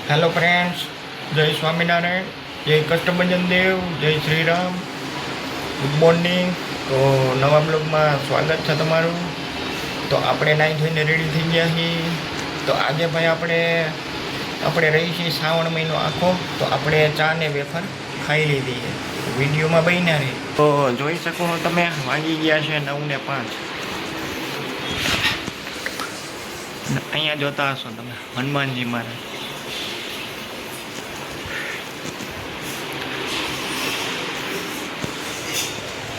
Hello friends, જય સ્વામિનારાયણ, જય કષ્ટભંજન દેવ, જય શ્રી રામ. Good morning. તો નવા બ્લોગમાં સ્વાગત છે તમારું. તો આપણે નાહી ધોઈને રેડી થઈ ગયા છીએ. તો આજે ભાઈ આપણે રહી છીએ શ્રાવણ મહિનો આખો. તો આપણે ચા ને વેફર ખાઈ લીધી છે. વિડીયોમાં બન્યા રહી. તો જોઈ શકો તમે, વાગી ગયા છે 9:05. અહીંયા જોતા હશો તમે હનુમાનજી મહારાજ.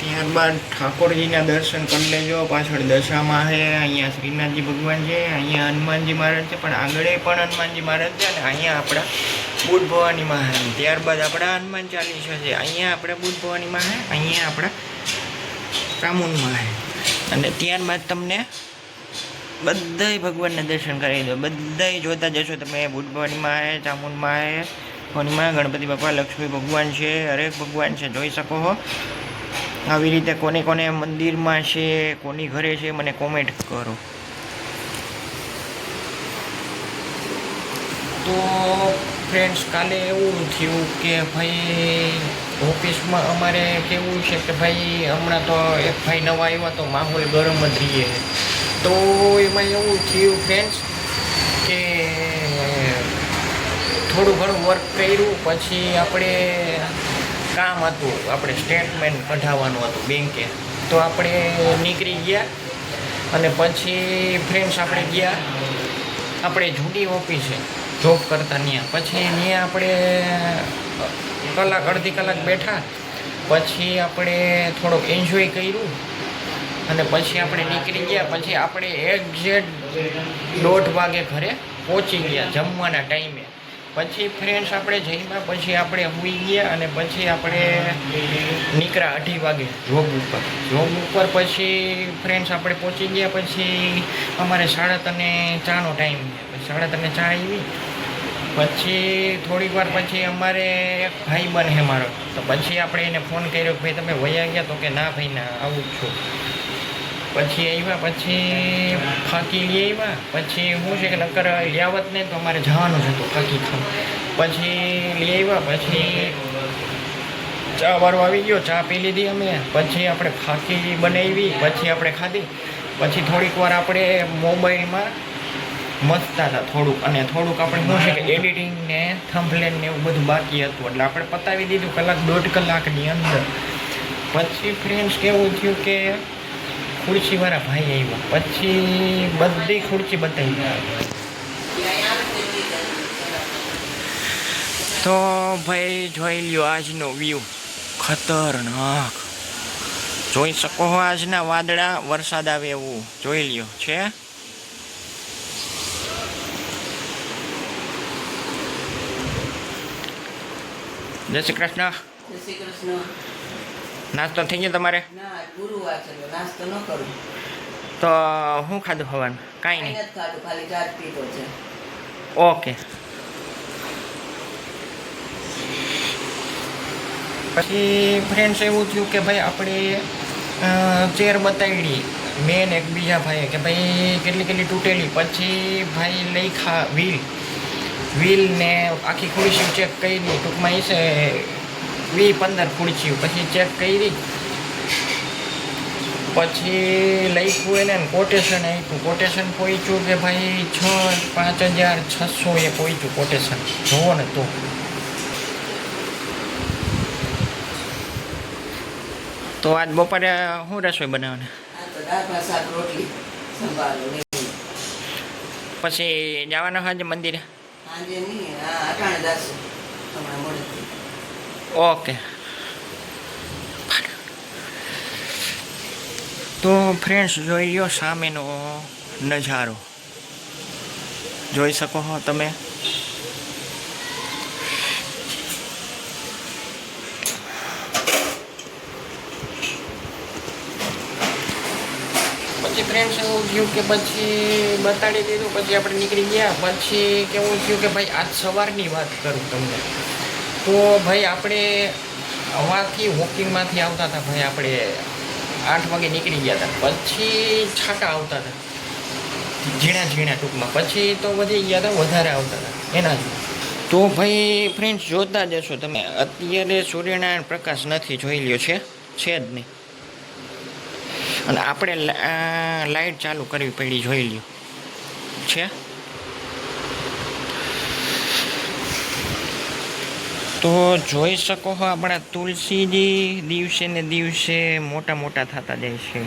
ત્યારબાદ ઠાકોરજીના દર્શન કરી લેજો. પાછળ દશામાં છે, અહીંયા શ્રીનાથજી ભગવાન છે, અહીંયા હનુમાનજી મહારાજ છે, પણ આગળ પણ હનુમાનજી મહારાજ છે, અને અહીંયા આપણા બુદ્ધ ભવાની મહારાજ. ત્યારબાદ આપણા હનુમાન ચાલીસા છે, અહીંયા આપણે બુદ્ધ ભવાની મહારાજ, અહીંયા આપણા ચામુંડ મહારાજ. અને ત્યારબાદ તમને બધાય ભગવાનના દર્શન કરાવી દો. બધાય જોતા જશો તમે. બુદ્ધ ભવાની મહારાજ, ચામુંડ મહારાજ, ભવાનીમાં ગણપતિ બાપા, લક્ષ્મી ભગવાન છે, હરેક ભગવાન છે, જોઈ શકો છો. આવી રીતે કોને કોને મંદિરમાં છે, કોની ઘરે છે, મને કોમેન્ટ કરો. તો ફ્રેન્ડ્સ, કાલે એવું થયું કે ભાઈ ઓફિસમાં અમારે કેવું છે કે ભાઈ હમણાં તો એક ભાઈ નવા આવ્યા, તો માહોલ ગરમ જ રહીએ. તો એમાં એવું થયું ફ્રેન્ડ્સ કે થોડું ઘણું વર્ક કર્યું, પછી આપણે કામ હતું, આપણે સ્ટેટમેન્ટ કઢાવવાનું હતું બેંકે. તો આપણે નીકળી ગયા, અને પછી ફ્રેન્ડ્સ આપણે ગયા આપણે જૂની ઓફિસે જોબ કરતા ત્યાં. પછી ત્યાં આપણે અડધી કલાક બેઠા, પછી આપણે થોડોક એન્જોય કર્યું, અને પછી આપણે નીકળી ગયા. પછી આપણે એક્ઝેક્ટ 1:30 વાગે ઘરે પહોંચી ગયા જમવાના ટાઈમે. પછી ફ્રેન્ડ્સ આપણે જમ્યા, પછી આપણે સૂઈ ગયા, અને પછી આપણે નીકળ્યા 2:30 વાગે જોબ ઉપર. પછી ફ્રેન્ડ્સ આપણે પહોંચી ગયા. પછી અમારે 3:30 ચાનો ટાઈમ છે. 3:30 ચા આવી. પછી થોડીક વાર પછી અમારે એક ભાઈ બન છે મારો, તો પછી આપણે એને ફોન કર્યો કે ભાઈ તમે વયા ગયા? તો કે ના ભાઈ ના, આવું જ છું. પછી આવ્યા, પછી ફાંકી લઈ આવ્યા. પછી શું છે કે નકર યાવત ને તો અમારે જવાનું જ હતું ફાંકી ખાવા. પછી લઈ આવ્યા, પછી ચા વાળો આવી ગયો, ચા પી લીધી અમે. પછી આપણે ફાંકી બનાવી, પછી આપણે ખાધી. પછી થોડીક વાર આપણે મોબાઈલમાં મસ્તા હતા થોડુંક, અને થોડુંક આપણે શું છે કે એડિટિંગ ને થંબનેલ ને એવું બધું બાકી હતું, એટલે આપણે પતાવી દીધું 1-1.5 કલાકની અંદર. પછી ફ્રેન્ડ્સ કેવું થયું કે ખુરશીવાળા ભાઈ આવ્યા, પછી બધી ખુરશી બતાવી. તો ભાઈ જોઈ લ્યો આજનો વ્યૂ, ખતરનાક. જોઈ શકો છો આજના વાદળા, વરસાદ આવે એવું જોઈ લ્યો છે. જય શ્રી કૃષ્ણ. જય શ્રી કૃષ્ણ. નાસ્તો થઈ ગયો તમારે? ના, ગુરુવાર છે, નાસ્તો ન કરું. તો શું ખાધું હવાનું? કાંઈ નહીં. નથી ખાધું, ખાલી ચા જ પીધો છે. ઓકે. પછી ફ્રેન્ડ્સ એવું થયું કે ભાઈ આપણે ચેર બતાવી મેન એક બીજા ભાઈએ કે ભાઈ કેટલી તૂટેલી. પછી ભાઈ લખ્યા વ્હીલ ને આખી ખુરશી ચેક કરી. ટૂંકમાં એ છે 20-15 ખુરશીઓ પછી ચેક કરી. પછી લખ્યું એને કોટેશન આપ્યું. કોટેશન પહોંચ્યું કે ભાઈ 5,600 એ પહોંચ્યું કોટેશન. જોવો ને તો. તો આજ બપોરે શું રસોઈ બનાવવાના? આ તો દાળ ભાત શાક રોટલી સંભાળો. પછી જવાના હોય મંદિરે? સાંજે નહીં, અટાણે જશું હમણાં મોડેથી. ઓકે. તો ફ્રેન્ડ્સ જોઈ લો સામેનો નજારો, જોઈ શકો છો તમે. પછી ફ્રેન્ડ્સ એવું થયું કે પછી બતાડી દીધું. પછી આપણે નીકળી ગયા. પછી કેવું થયું કે ભાઈ આજ સવારની વાત કરું તમને. તો ભાઈ આપણે હવાથી વોકિંગમાંથી આવતા હતા. ભાઈ આપણે 8 વાગે નીકળી ગયા હતા. પછી છાંટા આવતા હતા ઝીણા ઝીણા ટૂંકમાં. પછી તો વધી ગયા હતા, વધારે આવતા હતા એના જ. તો ભાઈ ફ્રેન્ડ્સ જોતા જશો તમે, અત્યારે સૂર્યનારાયણ પ્રકાશ નથી, જોઈ લ્યો છે જ નહીં. અને આપણે લાઇટ ચાલુ કરવી પડી, જોઈ લ્યો છે. તો જોઈ શકો છો આપણા તુલસીજી દિવસે ને દિવસે મોટા મોટા થતા જાય છે.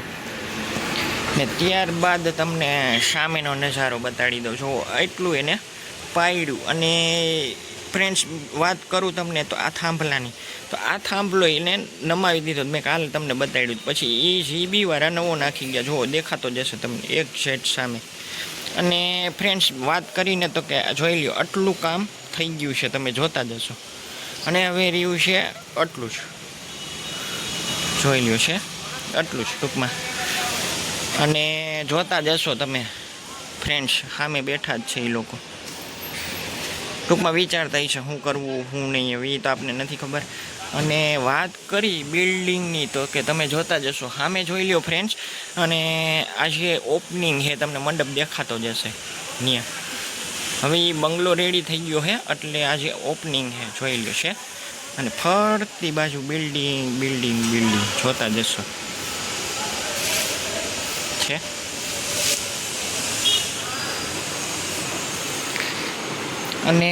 ને ત્યારબાદ તમને સામેનો નજારો બતાડી દઉં છું. એટલું એને પાડ્યું. અને ફ્રેન્ડ્સ વાત કરું તમને તો આ થાંભલાની, તો આ થાંભલો એને નમાવી દીધો. મેં કાલે તમને બતાડ્યું. પછી એ જીબી વાળા નવો નાખી ગયા. જુઓ દેખાતો જશે તમને એક સેટ સામે. અને ફ્રેન્ડ્સ વાત કરીને તો કે જોઈ લ્યો આટલું કામ થઈ ગયું છે, તમે જોતા જશો. અને હવે રહ્યું છે આટલું જ, જોઈ લ્યો છે આટલું જ ટૂંકમાં. અને જોતા જશો તમે ફ્રેન્ડ્સ, સામે બેઠા જ છે એ લોકો. ટૂંકમાં વિચારતા હશે શું કરવું શું નહીં, હવે એ તો આપને નથી ખબર. અને વાત કરી બિલ્ડિંગની તો કે તમે જોતા જશો સામે, જોઈ લ્યો ફ્રેન્ડ્સ. અને આજે ઓપનિંગ છે, તમને મંડપ દેખાતો જશે ત્યાં. હવે એ બંગલો રેડી થઈ ગયો છે, એટલે આજે ઓપનિંગ છે, જોઈ લ્યો છે. અને ફરતી બાજુ બિલ્ડિંગ બિલ્ડિંગ બિલ્ડિંગ જોતા જશો છે. અને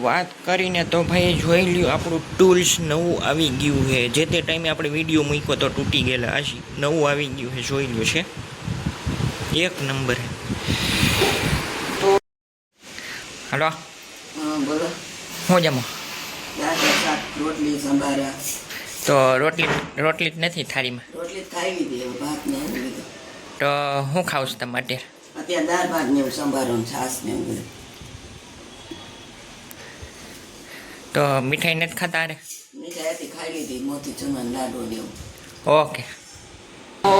વાત કરીને તો ભાઈ જોઈ લ્યો આપણું ટૂલ્સ નવું આવી ગયું છે. જે તે ટાઈમે આપણે વિડીયો મૂક્યો તો તૂટી ગયેલા, હજી નવું આવી ગયું છે, જોઈ લ્યો છે. એક નંબર. તો હાલો, બોલો. હું જમો? દાળ શાક રોટલી સંભારા. તો રોટલી જ નથી થાળીમાં? રોટલી ખાઈ લીધી, હવે ભાત ને એવું લીધું. તો હું ખાઉં છું તમારે? અત્યારે દાળ ભાત ને એવું સંભારો ને છાશ ને એવું બધું. તો મીઠાઈ નથી ખાતા? અરે મીઠાઈ હતી ખાઈ લીધી, મોતીચૂરના લાડુ ને એવું. ઓકે. તો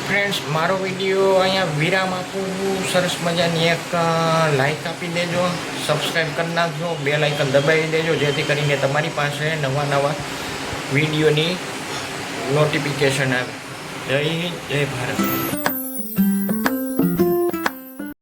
ફ્રેન્ડ્સ મારો વિડીયો અહીંયા વિરામ આપું છું. સરસ મજાની એક લાઈક આપી દેજો, સબસ્ક્રાઈબ કરી નાખજો, બેલ આઇકન દબાવી દેજો, જેથી કરીને તમારી પાસે નવા નવા વિડીયોની નોટિફિકેશન આવે. જય હિન્દ, જય ભારત.